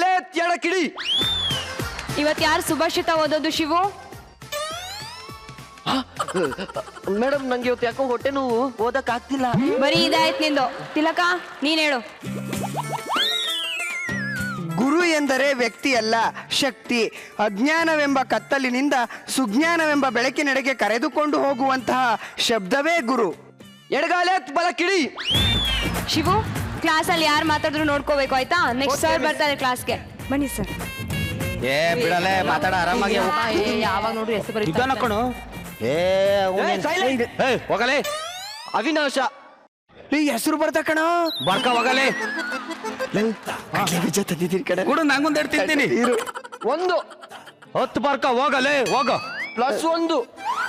ಎಡಗಾಲೆ ಎಡಕಿಡಿ. ಇವತ್ತು ಯಾರು ಸುಭಾಷಿತ ಓದೋದು ಶಿವು? ಮೇಡಮ್ ನಂಗೆ ಇವತ್ತು ಯಾಕೋ ಹೊಟ್ಟೆ ನೋವು, ಓದಕ್ ಆಗ್ತಿಲ್ಲ. ಬರೀ ಇದಾಯ್ತು ನಿಂದು. ತಿಲಕ ನೀನ್ ಹೇಳು. ಗುರು ಎಂದರೆ ವ್ಯಕ್ತಿಯಲ್ಲ, ಶಕ್ತಿ. ಅಜ್ಞಾನವೆಂಬ ಕತ್ತಲಿನಿಂದ ಸುಜ್ಞಾನವೆಂಬ ಬೆಳಕಿನೆಡೆಗೆ ಕರೆದುಕೊಂಡು ಹೋಗುವಂತಹ ಶಬ್ದವೇ ಗುರು. ಎಡಗಾಲೆ ಬಲಕಿಡಿ. ಶಿವು, ಕ್ಲಾಸಲ್ಲಿ ಯಾರು ಮಾತಾಡಿದ್ರು ನೋಡ್ಕೋಬೇಕು ಆಯ್ತಾ? ನೆಕ್ಸ್ಟ್ ಸರ್ ಬರ್ತಾರೆ ಕ್ಲಾಸ್ಗೆ. ಬನ್ನಿ ಸರ್. ಏ ಬಿಡಲೆ ಮಾತಾಡ ಆರಾಮಾಗಿ. ಯಾವಾಗ ನೋಡ್ರಿ ಹೆಸರು ಬರೀತಾರೆ. ಇದನ್ನಕ್ಕಣು. ಹೋಗಲೇ ಅವಿನಾಶ. ಈ ಹೆಸರು ಬರ್ತಾ ಕಣ. ಬರ್ಕ ಹೋಗಲೇ. ಬೀಜ ತಂದಿದ್ದೀನಿ ಕಣ. ಕೂಡ ನಂಗೊಂದು ತಿಂತೀನಿ. 1 10 ಬರ್ಕ ಹೋಗಲೇ ಹೋಗ. +1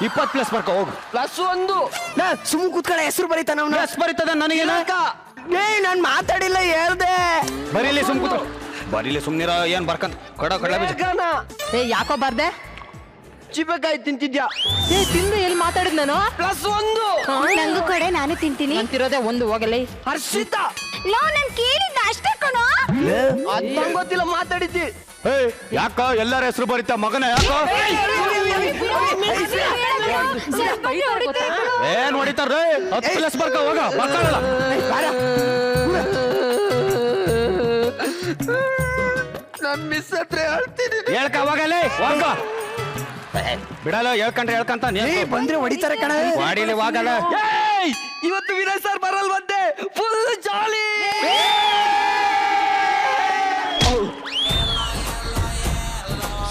20+ ಬರ್ಕ ಹೋಗು. +1. ಸುಮ್ ಕೂತ್ಕಡೆ ಹೆಸರು ಬರೀತಾನ ಅವನು. ಪ್ಲಸ್ ಬರೀತದ ನನಗೇನ? ನಾನ್ ಮಾತಾಡಿಲ್ಲ ಹೇಳ್ದೆ. ಬರೀಲಿ ಸುಮ್ ಕೂತ್ರು. ಬರೀಲಿ ಸುಮ್ನಿರ. ಏನ್ ಬರ್ಕಂತ ಕೊಡ ಕೊಡ ಬೀಜ. ಯಾಕೋ ಬರ್ದೆ? ಚಿಪ್ಪಕಾಯಿ ತಿಂತಿದ್ಯಾ? ತಿಂದು ಎಲ್ಲಿ ಮಾತಾಡಿದ್ ನಾನು? +1. ನಂಗೂ ಕೊಡೆ, ನಾನು ತಿಂತೀನಿ. ಅಂತಿರೋದೇ ಒಂದು. ಹೋಗಲೇ ಹರ್ಷಿತಾ. ಲೋ, ನಾನು ಕೇಳಿದ್ದ ಅಷ್ಟೇ ಕಣೋ. ಅದ್ ಗೊತ್ತಿಲ್ಲ, ಮಾತಾಡಿದ್ದಿ. ಯಾಕ ಎಲ್ಲರ ಹೆಸರು ಬರೀತಾ ಮಗನ? ಯಾಕೋ ಏನ್ ಹೊಡಿತಾರ? 10+ ಬರ್ಕ ಹೋಗ. ಮಕ್ಕಳಲ್ಲ ನನ್ ಮಿಸ್ ಹತ್ರ ಹೇಳ್ತೀನಿ. ಹೇಳ್ಕ ಹೋಗಲೇ ಹೋಗ. ಬಿಡಲ್ಲ ಹೇಳ್ಕಂತ ಬಂದ್ರೆ ಹೊಡಿತಾರೆ ಕಣ. ವಾಡಿಲಿ ಹೋಗಲ್ಲ. ಇವತ್ತು ವಿನಯ್ ಸರ್ ಬರಲ್ವಂತೆ. Full jolly.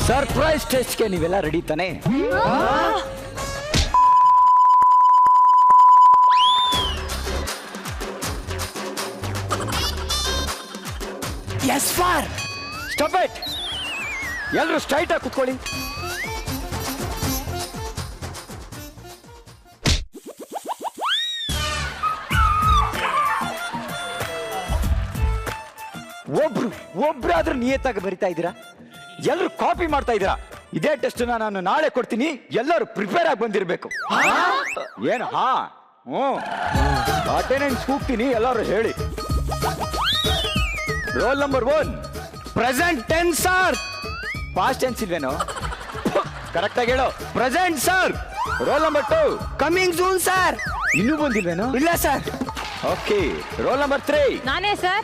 ಸರ್ಪ್ರೈಸ್ ಟೆಸ್ಟ್ಗೆ ನೀವೆಲ್ಲ ರೆಡಿ ತಾನೆ? Yes for. Stop it. ಎಲ್ಲರೂ ಸ್ಟ್ರೈಟ್ ಆಗಿ ಕುತ್ಕೊಳ್ಳಿ. ಒಬ್ರಾದ್ರೂ ನಿಯತ್ತಾಗಿ ಬರಿತಾ ಇದ್ದೀರಾ? ಎಲ್ಲರೂ ಕಾಪಿ ಮಾಡ್ತಾ ಇದ್ದೀರಾ? ಇದೇ ಟೆಸ್ಟ್ ನಾನು ನಾಳೆ ಕೊಡ್ತೀನಿ. ಎಲ್ಲರೂ ಪ್ರಿಪೇರ್ ಆಗಿ ಬಂದಿರಬೇಕು. ಏನು? ಅಟೆಂಡೆನ್ಸ್ ಕೂಗ್ತೀನಿ, ಎಲ್ಲರೂ ಹೇಳಿ. Roll number 1 present tense sir. Past tense ಇಲ್ವೇನೋ? ಕರೆಕ್ಟ್ ಆಗಿ ಹೇಳು. Present sir. Roll number 2 coming soon sir. ಇನ್ನೂ ಬಂದಿಲ್ವೇನೋ? ಇಲ್ಲ ಸರ್. ಓಕೆ. ರೋಲ್ ನಂಬರ್ 3 ನಾನೇ ಸರ್.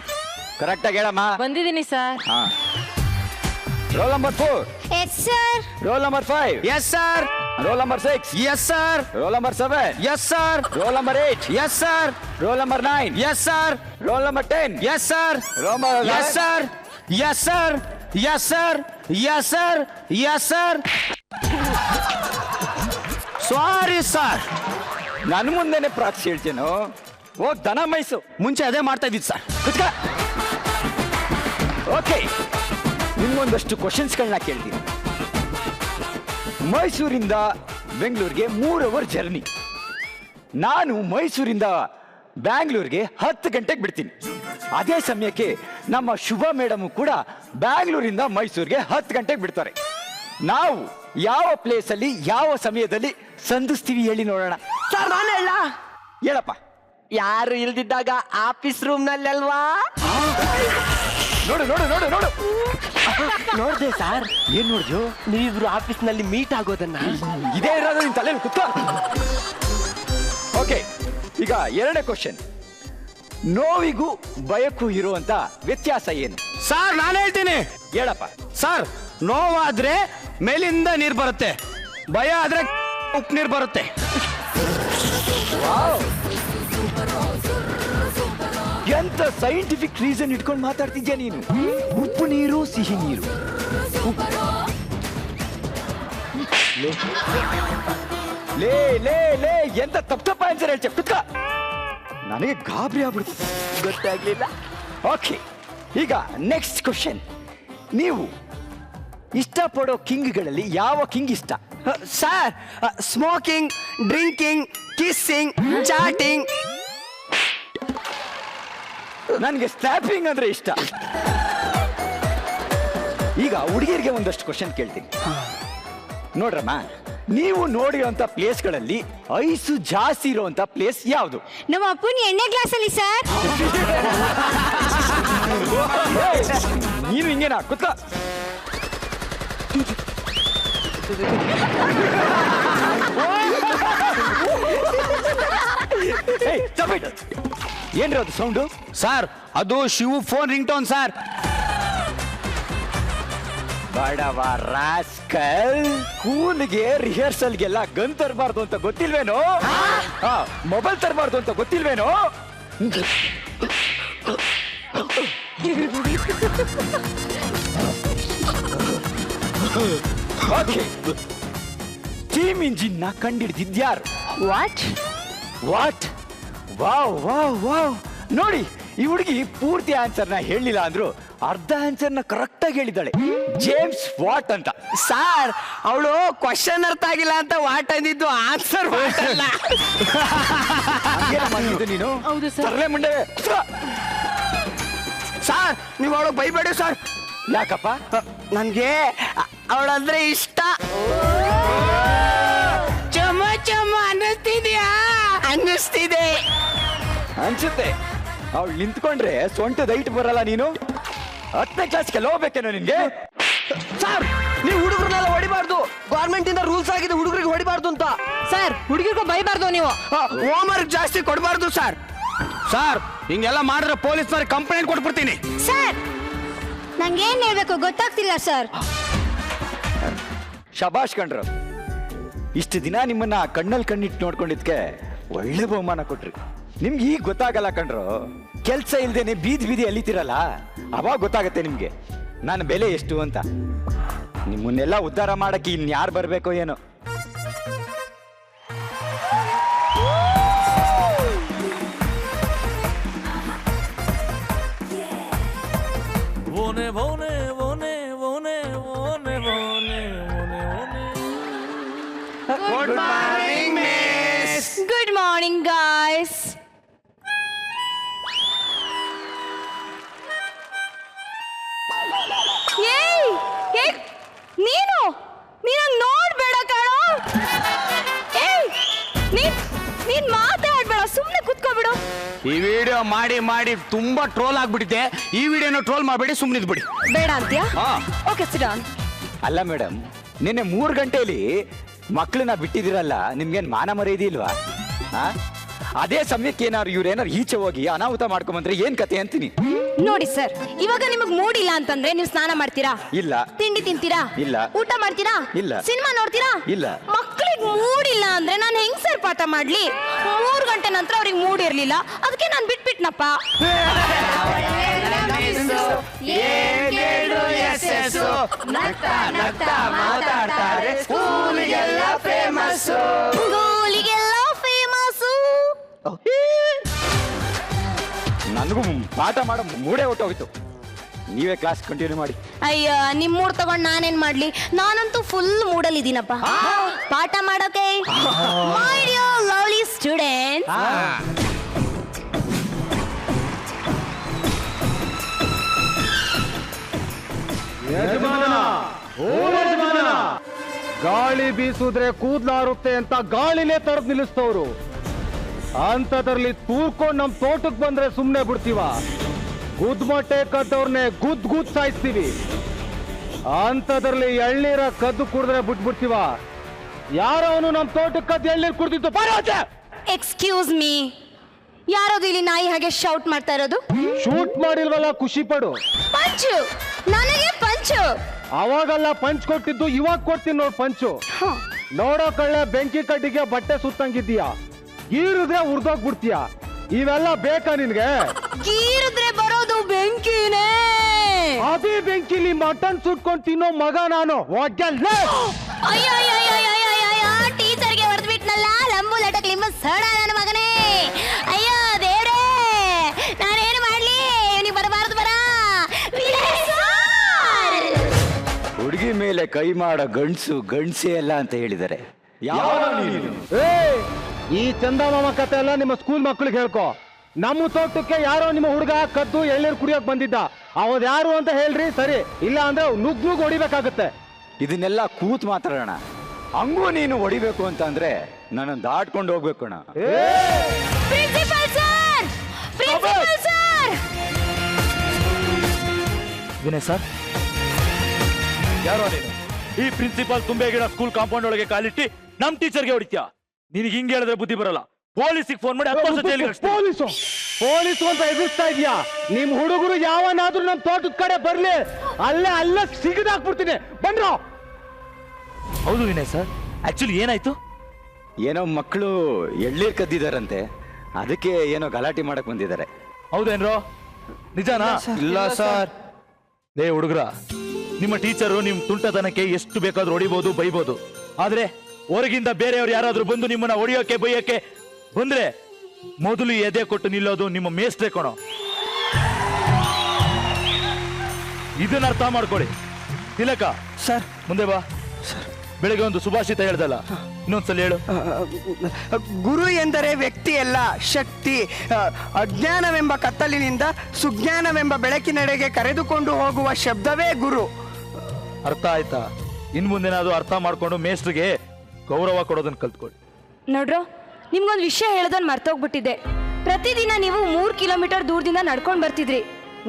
ಕರೆಕ್ಟ್ ಆಗಿ ಹೇಳಮ್ಮ. ಬಂದಿದ್ದೀನಿ sir. Roll number 4 yes sir. Roll number 5 yes sir. Roll number 6 yes sir. Roll number 7 yes sir. Roll number 8 yes sir. Roll number 9 yes sir. Roll number 10 yes sir. Roll number yes sir. Yes sir. Yes sir. Yes sir. Yes sir. Sorry sir. ನನ್ನ ಮುಂದೆನೆ proxy ಹೇಳ್ತೇನೋ. ಹೋಗ್ ದನ mice. ಮುಂಚೆ ಅದೇ ಮಾಡ್ತಾ ಇದ್ದಿದ್ದು sir. Okay, ನಿಮ್ಗೊಂದಷ್ಟು ಕ್ವಶನ್ಸ್ಗಳನ್ನ ಕೇಳ್ತೀನಿ. ಮೈಸೂರಿಂದ ಬೆಂಗಳೂರಿಗೆ 3 ಅವರ್ ಜರ್ನಿ. ನಾನು ಮೈಸೂರಿಂದ ಬ್ಯಾಂಗ್ಳೂರ್ಗೆ 10 ಗಂಟೆಗೆ ಬಿಡ್ತೀನಿ. ಅದೇ ಸಮಯಕ್ಕೆ ನಮ್ಮ ಶುಭ ಮೇಡಮ್ ಕೂಡ ಬ್ಯಾಂಗ್ಳೂರಿಂದ ಮೈಸೂರಿಗೆ 10 ಗಂಟೆಗೆ ಬಿಡ್ತಾರೆ. ನಾವು ಯಾವ ಪ್ಲೇಸಲ್ಲಿ ಯಾವ ಸಮಯದಲ್ಲಿ ಸಂಧಿಸ್ತೀವಿ ಹೇಳಿ ನೋಡೋಣ. ಸರ್ ನಾನು ಹೇಳ. ಹೇಳಪ್ಪ. ಯಾರು ಇಲ್ದಿದ್ದಾಗ ಆಫೀಸ್ ರೂಮ್ ನಲ್ಲಿ ಅಲ್ವಾ? ನೋಡು ನೋಡು ನೋಡು ನೋಡು. ನೋಡ್ದೆ ಸರ್. ಏನ್ ನೋಡ್ದು? ನೀವಿಬ್ರು ಆಫೀಸ್ ನಲ್ಲಿ ಮೀಟ್ ಆಗೋದನ್ನ. ಇದೇ ಇರೋದು ನಿನ್ ತಲೆಯಲ್ಲಿ ಕುತ್ತ. ಓಕೆ, ಈಗ 2ನೇ ಕ್ವಶನ್. ನೋವಿಗೂ ಭಯಕ್ಕೂ ಇರುವಂತ ವ್ಯತ್ಯಾಸ ಏನು? ಸರ್ ನಾನು ಹೇಳ್ತೀನಿ. ಹೇಳಪ್ಪ. ಸರ್, ನೋವಾದ್ರೆ ಮೇಲಿಂದ ನೀರು ಬರುತ್ತೆ, ಭಯ ಆದ್ರೆ ಉಪ್ಪು ನೀರು ಬರುತ್ತೆ. ಎಂತ ಸೈಂಟಿಫಿಕ್ ರೀಸನ್ ಇಟ್ಕೊಂಡು ಮಾತಾಡ್ತಿದ್ಯಾ ನೀನು. ಉಪ್ಪು ನೀರು ಸಿಹಿ ನೀರು. ಲೇ ಲೇ ಲೇ ಎಂತ ತಪ್ಪ ಆನ್ಸರ್ ಹೇಳ್ತೀಯ. ಕುತ್ಕ. ನನಗೆ ಗಾಬರಿ ಆಗ್ಬಿಡ್ತು. ಗೊತ್ತಾಗ್ಲಿಲ್ಲ. ಓಕೆ, ಈಗ ನೆಕ್ಸ್ಟ್ ಕ್ವಶನ್. ನೀವು ಇಷ್ಟಪಡೋ ಕಿಂಗ್ಗಳಲ್ಲಿ ಯಾವ ಕಿಂಗ್ ಇಷ್ಟ? ಸರ್, ಸ್ಮೋಕಿಂಗ್, ಡ್ರಿಂಕಿಂಗ್, ಕಿಸ್ಸಿಂಗ್, ಚಾಟಿಂಗ್. ನನಗೆ ಸ್ಟ್ಯಾಪಿಂಗ್ ಅಂದ್ರೆ ಇಷ್ಟ. ಈಗ ಹುಡುಗಿಯರಿಗೆ ಒಂದಷ್ಟು ಕ್ವಶನ್ ಕೇಳ್ತೀನಿ. ನೋಡ್ರಮ್ಮ, ನೀವು ನೋಡಿರುವಂತ ಪ್ಲೇಸ್ಗಳಲ್ಲಿ ಐಸು ಜಾಸ್ತಿ ಇರುವಂತ ಪ್ಲೇಸ್ ಯಾವುದು? ನಮ್ಮ ಅಪ್ಪನ 8ನೇ ಕ್ಲಾಸಲ್ಲಿ ಸರ್. ನೀನು ಹಿಂಗೇನಾ ಕುತ್ಕ. ಏನ್ರಿ ಅದು ಸೌಂಡು? ಸರ್ ಅದು Shivu phone ring tone sir. ಬಡವ ರಾಸ್ಕಲ್, ಕೂಲ್ಗೆ ರಿಹರ್ಸಲ್ಗೆಲ್ಲ ಗನ್ ತರಬಾರ್ದು ಅಂತ ಗೊತ್ತಿಲ್ವೇನೋ? ಮೊಬೈಲ್ ತರಬಾರ್ದು ಅಂತ ಗೊತ್ತಿಲ್ವೇನೋ? ಸ್ಟೀಮ್ ಇಂಜಿನ್ ನ ಕಂಡಿಡ್ದಿದ್ಯಾರು? What what? Wow wow wow! ನೋಡಿ, ಈ ಹುಡುಗಿ ಪೂರ್ತಿ ಆನ್ಸರ್ ನ ಹೇಳಿಲ್ಲ ಅಂದ್ರು ಅರ್ಧ ಆನ್ಸರ್ ನ ಕರೆಕ್ಟ್ ಆಗಿ ಹೇಳಿದ್ದಾಳೆ. ಜೇಮ್ಸ್ ವಾಟ್ ಅಂತ. ಸರ್ ಅವಳು ಕ್ವಶನ್ ಅರ್ಥ ಆಗಿಲ್ಲ ಅಂತ ವಾಟ್ ಅಂದಿದ್ದು, ಆನ್ಸರ್ ವಾಟ್ ಅಲ್ಲ. ಹಂಗೇನ ಮಾಡಿದ್ದು ನೀನು? ಹೌದು ಸರ್. ತರಲೆ ಮುಂಡೆ. ಸರ್ ನೀವು ಅವಳಿಗೆ ಬೈಬೇಡಿ ಸರ್. ಯಾಕಪ್ಪ? ನನ್ಗೆ ಅವಳಂದ್ರೆ ಇಷ್ಟ. ಚಮ ಚಮ ಅನ್ನಿಸ್ತಿದ್ಯಾ? ಅನ್ನಿಸ್ತಿದೆ. ಅನ್ಸುತ್ತೆ. ಅವಳು ನಿಂತ್ಕೊಂಡ್ರೆ ಸೊಂಟದ ಹೈಟ್ ಬರಲ್ಲ. ನೀನು 10ನೇ ಕ್ಲಾಸ್ಗೆ ಹೋಗ್ಬೇಕೇನೋ ನಿನ್ಗೆ? ಸರ್ ನೀವು ಹುಡುಗರನ್ನೆಲ್ಲ ಹೊಡಿಬಾರ್ದು. ಗೌರ್ಮೆಂಟ್ ಇಂದ ರೂಲ್ಸ್ ಆಗಿದೆ ಹುಡುಗರಿಗೆ ಹೊಡಿಬಾರ್ದು ಅಂತ. ಸರ್ ಹುಡುಗಿರ್ಗೂ ಬೈಬಾರ್ದು ನೀವು. ಹೋಮ್ ವರ್ಕ್ ಜಾಸ್ತಿ ಕೊಡಬಾರ್ದು ಸರ್. ಸರ್ ಹಿಂಗೆಲ್ಲ ಮಾಡಿದ್ರೆ ಪೊಲೀಸ್ನವ್ರಿಗೆ ಕಂಪ್ಲೇಂಟ್ ಕೊಟ್ಬಿಡ್ತೀನಿ. ಸರ್ ನಂಗೆ ಏನ್ ಹೇಳ್ಬೇಕು ಗೊತ್ತಾಗ್ತಿಲ್ಲ ಸರ್. ಶಬಾಷ್ ಕಣ್ರು, ಇಷ್ಟು ದಿನ ನಿಮ್ಮನ್ನ ಕಣ್ಣಲ್ಲಿ ಕಣ್ಣಿಟ್ಟು ನೋಡ್ಕೊಂಡಿದ್ಕೆ ಒಳ್ಳೆ ಬಹುಮಾನ ಕೊಟ್ರಿ. ನಿಮ್ಗೆ ಈಗ ಗೊತ್ತಾಗಲ್ಲ ಕಣ್ರು, ಕೆಲ್ಸ ಇಲ್ದೇನೆ ಬೀದಿ ಬೀದಿ ಅಲಿತಿರಲ್ಲ, ಅವಾಗ ಗೊತ್ತಾಗತ್ತೆ ನಿಮ್ಗೆ ನನ್ನ ಬೆಲೆ ಎಷ್ಟು ಅಂತ. ನಿಮ್ಮನ್ನೆಲ್ಲ ಉದ್ಧಾರ ಮಾಡಕ್ಕೆ ಇನ್ಯಾರು ಬರ್ಬೇಕೋ ಏನೋ. Vone, vone, vone, vone, vone, vone, vone, vone. Good morning miss. Good morning guys. ಏಯ್ ಏಯ್ ನೀನು ನೋಡ್ಬೇಡ ಕಣೋ. ಏಯ್ ನೀನ್ ಮಾತಾಡ್ಬೇಡ, ಸುಮ್ಮನೆ ಕುತ್ಕೋಬಿಡು. ಈ ವಿಡಿಯೋ ಮಾಡಿ ಮಾಡಿ ತುಂಬಾ ಟ್ರೋಲ್ ಆಗ್ಬಿಟ್ಟಿದೆ. ಈ ವಿಡಿಯೋನ ಟ್ರೋಲ್ ಮಾಡಬೇಡಿ, ಸುಮ್ಮನೆ ಇದ್ಬಿಡಿ. ಬೇಡ ಅಂತ್ಯಾ? ಹಾ. Okay sit down. ಅಲ್ಲ ಮೇಡಮ್, ನಿನ್ನೆ 3 ಗಂಟೆಯಲ್ಲಿ ಮಕ್ಕಳನ್ನ ಬಿಟ್ಟಿದಿರಲ್ಲ, ನಿಮ್ಗೇನ್ ಮಾನ ಮರ್ಯಾದೆ ಇಲ್ವಾ? ಅದೇ ಸಮಯಕ್ಕೆ ಇವ್ರೇನಾರು ಈಚೆ ಹೋಗಿ ಅನಾಹುತ ಮಾಡ್ಕೊಂಬಂದ್ರೆ ಏನ್ ಕತೆ ಅಂತೀನಿ. ನೋಡಿ ಸರ್, ಇವಾಗ ನಿಮಗ್ ಮೂಡ್ ಇಲ್ಲ ಅಂತಂದ್ರೆ ನೀವು ಸ್ನಾನ ಮಾಡ್ತೀರಾ? ಇಲ್ಲ. ತಿಂಡಿ ತಿಂತೀರಾ? ಇಲ್ಲ. ಊಟ ಮಾಡ್ತೀರಾ? ಇಲ್ಲ. ಸಿನಿಮಾ ನೋಡ್ತೀರಾ? ಇಲ್ಲ. ಮಕ್ಕಳಿಗೆ ಮೂಡ್ ಇಲ್ಲ ಅಂದ್ರೆ ನಾನು ಹೆಂಗ್ ಸರ್ ಪಾಠ ಮಾಡ್ಲಿ? 3 ಗಂಟೆ ನಂತರ ಅವ್ರಿಗೆ ಮೂಡ್ ಇರ್ಲಿಲ್ಲ, ಅದಕ್ಕೆ ನಾನು ಬಿಟ್ಬಿಟ್ನಪ್ಪ. ಸ್ಕೂಲಿಗೆಲ್ಲ ಫೇಮಸ್. ನನಗೂ ಪಾಠ ಮಾಡೋ ಮೂಡೇ ಹೊಟ್ಟೋಗಿತ್ತು. ನೀವೇ ಕ್ಲಾಸ್ ಕಂಟಿನ್ಯೂ ಮಾಡಿ. ಅಯ್ಯ, ನಿಮ್ ಮೂಡ್ ತಗೊಂಡ್ ನಾನೇನ್ ಮಾಡ್ಲಿ? ನಾನಂತೂ ಫುಲ್ ಮೂಡಲ್ಲಿ ಇದೀನಪ್ಪ ಪಾಠ ಮಾಡೋಕೆ. ಮೈ ಡಿಯರ್ ಲವ್ಲಿ ಸ್ಟೂಡೆಂಟ್ಸ್, ಗಾಳಿ ಬೀಸಿದ್ರೆ ಕೂದ್ಲಾರುತ್ತೆ ಅಂತ ಗಾಳಿನೇ ತರದ್ ನಿಲ್ಲಿಸ್ತವ್ರು. ಅಂತದ್ರಲ್ಲಿ ತೂರ್ಕೊಂಡ್ ನಮ್ ತೋಟಕ್ ಬಂದ್ರೆ ಸುಮ್ನೆ ಬಿಡ್ತೀವ? ಗುದ್ಮಟ್ಟೆ ಕದ್ದವ್ರನ್ನೇ ಗುದ್ ಸಾಯಿಸ್ತೀವಿ. ಅಂತದ್ರಲ್ಲಿ ಎಳ್ನೀರ ಕದ್ದು ಕುಡಿದ್ರೆ ಬಿಟ್ಬಿಡ್ತೀವ? ಯಾರವನು ನಮ್ ತೋಟಕ್ಕೆ ಕದ್ದು ಎಳ್ನೀರ್ ಕುಡ್ದಿತ್ತು ಬರೋದೆ. ಎಕ್ಸ್ಕ್ಯೂಸ್ ಮೀ, ಯಾರದು ಇಲ್ಲಿ ನಾಯಿ ಹಾಗೆ ಶೌಟ್ ಮಾಡ್ತಾ ಇರೋದು? ಶೂಟ್ ಮಾಡಿಲ್ವಲ್ಲ, ಖುಷಿ ಪಡು. ಪಂಚು, ನನಗೆ ಪಂಚು. ಅವಾಗೆಲ್ಲ ಪಂಚ್ ಕೊಟ್ಟಿದ್ದು, ಇವಾಗ ಕೊಡ್ತೀನಿ ನೋಡ್ ಪಂಚು. ನೋಡೋ ಕಳ್ಳೆ ಬೆಂಕಿ ಕಡ್ಡಿಗೆ ಬಟ್ಟೆ ಸುತ್ತಂಗಿದ್ದೀಯಾ? ಗೀರಿದ್ರೆ ಉರ್ದೋಗ್ಬಿಡ್ತೀಯ. ಇವೆಲ್ಲ ಬೇಕಾ ನಿನ್ಗೆ? ಗೀರಿದ್ರೆ ಬರೋದು ಬೆಂಕಿನೇ. ಅದೇ ಬೆಂಕಿಲಿ ಮಟನ್ ಸುಟ್ಕೊಂಡ್ ತಿನ್ನೋ ಮಗ ನಾನು. ಟೀಚರ್ಗೆ ಹೊಡೆದು ಬಿಟ್ನಲ್ಲ, ಲಂಬು ಲಟಕ್ ಲಿಂಬು ಸಡ ನನ್ನ ಮಗನೇ. ಅಯ್ಯೋ ದೇವ್ರೇ, ನಾನೇನು ಮಾಡ್ಲಿ? ನೀವು ಬರಬಾರದು, ಬರ. ಹುಡುಗಿ ಮೇಲೆ ಕೈ ಮಾಡೋ ಗಂಡ್ಸು ಗಂಡ್ಸೇ ಅಲ್ಲ ಅಂತ ಹೇಳಿದ್ದಾರೆ. ಈ ಚಂದಮಾಮ ಕತೆ ಎಲ್ಲ ನಿಮ್ಮ ಸ್ಕೂಲ್ ಮಕ್ಕಳಿಗೆ ಹೇಳ್ಕೊ. ನಮ್ಮ ತೋಟಕ್ಕೆ ಯಾರೋ ನಿಮ್ಮ ಹುಡುಗ ಕದ್ದು ಎಳ್ನೀರು ಕುಡಿಯೋಕ್ ಬಂದಿದ್ದ. ಅವದ್ ಯಾರು ಅಂತ ಹೇಳ್ರಿ, ಸರಿ? ಇಲ್ಲ ಅಂದ್ರೆ ನುಗ್ ಹೊಡಿಬೇಕಾಗತ್ತೆ. ಇದನ್ನೆಲ್ಲ ಕೂತ್ ಮಾತಾಡೋಣ. ಹಂಗೂ ನೀನು ಹೊಡಿಬೇಕು ಅಂತ ಅಂದ್ರೆ ನನ್ನ ದಾಟ್ಕೊಂಡು ಹೋಗ್ಬೇಕು ಅಣ್ಣ. Principal sir, principal sir. Vinay sir, ಯಾರೋ ನೀನು ಈ ಪ್ರಿನ್ಸಿಪಾಲ್ ತುಂಬೆ ಗಿಡ ಸ್ಕೂಲ್ ಕಾಂಪೌಂಡ್ ಒಳಗೆ ಕಾಲಿಟ್ಟಿ ನಮ್ ಟೀಚರ್ಗೆ ಹೊಡಿತ್ಯಾ? ನಿನಗೆ ಹಿಂಗೆ ಹೇಳಿದ್ರೆ ಬುದ್ಧಿ ಬರಲ್ಲ. ಪೊಲೀಸಿಗೆ ಫೋನ್ ಮಾಡಿ 10 ವರ್ಷ ಜೈಲಿಗೆ ಹಾಕ್ಸ್ತೀನಿ. ಪೊಲೀಸು ಅಂತ ಎದುರಿಸ್ತಾ ಇದೀಯಾ? ನಿಮ್ ಹುಡುಗರು ಯಾವನಾದ್ರೂ ನಮ್ ತೋಟದ ಕಡೆ ಬರ್ಲಿ, ಅಲ್ಲೇ ಸಿಗದಾಕ್ಬಿಡ್ತೀನಿ. ಬಂದ್ರು. ಹೌದು ವಿನಯ್ ಸರ್, ಆಕ್ಚುಲಿ ಏನಾಯ್ತು? ಏನೋ ಮಕ್ಕಳು ಎಳ್ನೀರ್ ಕದ್ದಿದಾರಂತೆ, ಅದಕ್ಕೆ ಏನೋ ಗಲಾಟೆ ಮಾಡಕ್ ಬಂದಿದ್ದಾರೆ. ಹೌದೇನ್ರೋ? ನಿಜಾನಾ? ಇಲ್ಲ ಸರ್. ಲೇ ಹುಡುಗ್ರ, ನಿಮ್ಮ ಟೀಚರು ನಿಮ್ ತುಂಟತನಕ್ಕೆ ಎಷ್ಟು ಬೇಕಾದ್ರೂ ಹೊಡಿಬಹುದು, ಬೈಬಹುದು. ಆದ್ರೆ ಹೊರಗಿಂದ ಬೇರೆಯವ್ರು ಯಾರಾದ್ರೂ ಬಂದು ನಿಮ್ಮನ್ನ ಹೊಡಿಯೋಕೆ ಬೈಯೋಕೆ ಬಂದ್ರೆ ಮೊದಲು ಎದೆ ಕೊಟ್ಟು ನಿಲ್ಲೋದು ನಿಮ್ಮ ಮೇಸ್ಟ್ರೆ ಕಣೋ. ಇದನ್ನ ಅರ್ಥ ಮಾಡ್ಕೊಳ್ಳಿ. ತಿಲಕ ಸರ್, ಮುಂದೆ ಬಾ. ಬೆಳಿಗ್ಗೆ ಒಂದು ಸುಭಾಷಿತ ಹೇಳ್ದಲ್ಲ, ಇನ್ನೊಂದ್ಸಲ ಹೇಳು. ಗುರು ಎಂದರೆ ವ್ಯಕ್ತಿ ಅಲ್ಲ, ಶಕ್ತಿ. ಅಜ್ಞಾನವೆಂಬ ಕತ್ತಲಿನಿಂದ ಸುಜ್ಞಾನವೆಂಬ ಬೆಳಕಿನೆಡೆಗೆ ಕರೆದುಕೊಂಡು ಹೋಗುವ ಶಬ್ದವೇ ಗುರು. ಅರ್ಥ ಆಯ್ತಾ? ಇನ್ ಮುಂದೆನಾದ್ರು ಅರ್ಥ ಮಾಡ್ಕೊಂಡು ಮೇಸ್ಟ್ರಿಗೆ ಗೌರವ ಕೊಡೋದನ್ನ ಕಲ್ತ್ಕೊಳ್ಳಿ. ನೋಡ್ರೋ, ನಿಮ್ಗೊಂದು ವಿಷಯ ಹೇಳೋದನ್ನ ಮರ್ತೋಗ್ಬಿಟ್ಟಿದ್ದೆ. ಪ್ರತಿದಿನ ನೀವು 3 ಕಿಲೋಮೀಟರ್ ದೂರದಿಂದ ನಡ್ಕೊಂಡು ಬರ್ತಿದ್ರಿ.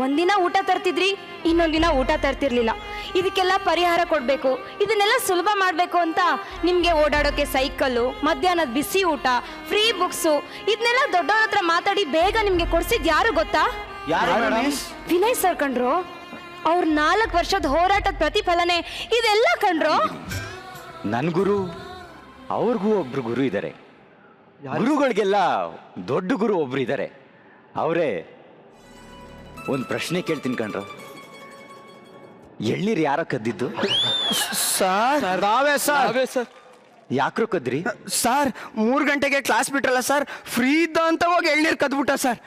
ಒಂದಿನ ಊಟ ತರ್ತಿದ್ರಿ, ಇನ್ನೊಂದಿನ ಊಟ ತರ್ತಿರ್ಲಿಲ್ಲ. ಇದಕ್ಕೆಲ್ಲ ಪರಿಹಾರ ಕೊಡಬೇಕು, ಇದನ್ನೆಲ್ಲ ಸುಲಭ ಮಾಡಬೇಕು ಅಂತ ನಿಮಗೆ ಓಡಾಡೋಕೆ ಸೈಕಲ್ಲು, ಮಧ್ಯಾಹ್ನದ ಬಿಸಿ ಊಟ, ಫ್ರೀ ಬುಕ್ಸು, ಇದನ್ನೆಲ್ಲ ದೊಡ್ಡವ್ರ ಹತ್ರ ಮಾತಾಡಿ ಬೇಗ ನಿಮಗೆ ಕೊಡ್ಸಿದ್ ಯಾರು ಗೊತ್ತಾ? ವಿನಯ್ ಸರ್ ಕಣ್ರು. ಅವ್ರ 4 ವರ್ಷದ ಹೋರಾಟದ ಪ್ರತಿಫಲನೆ ಇದೆಲ್ಲ ಕಣ್ರು. ನನ್ ಗುರು, ಅವ್ರಿಗೂ ಒಬ್ರು ಗುರು ಇದ್ದಾರೆ. ಗುರುಗಳಿಗೆಲ್ಲ ದೊಡ್ಡ ಗುರು ಒಬ್ರು ಇದ್ದಾರೆ. ಅವರೇ ಒಂದು ಪ್ರಶ್ನೆ ಕೇಳ್ತೀನಿ ಕಣ್ರು. ಎಳ್ನೀರು ಯಾರೋ ಕದ್ದಿದ್ದು? ಸರ್, ನಾವೇ ಸರ್. ಯಾಕ್ರೋ ಕದ್ರಿ? ಸರ್ 3 ಗಂಟೆಗೆ ಕ್ಲಾಸ್ ಬಿಟ್ರಲ್ಲ ಸರ್, ಫ್ರೀ ಇದ್ದ ಅಂತ ಹೋಗಿ ಎಳ್ನೀರು ಕದ್ಬಿಟ್ಟ ಸರ್.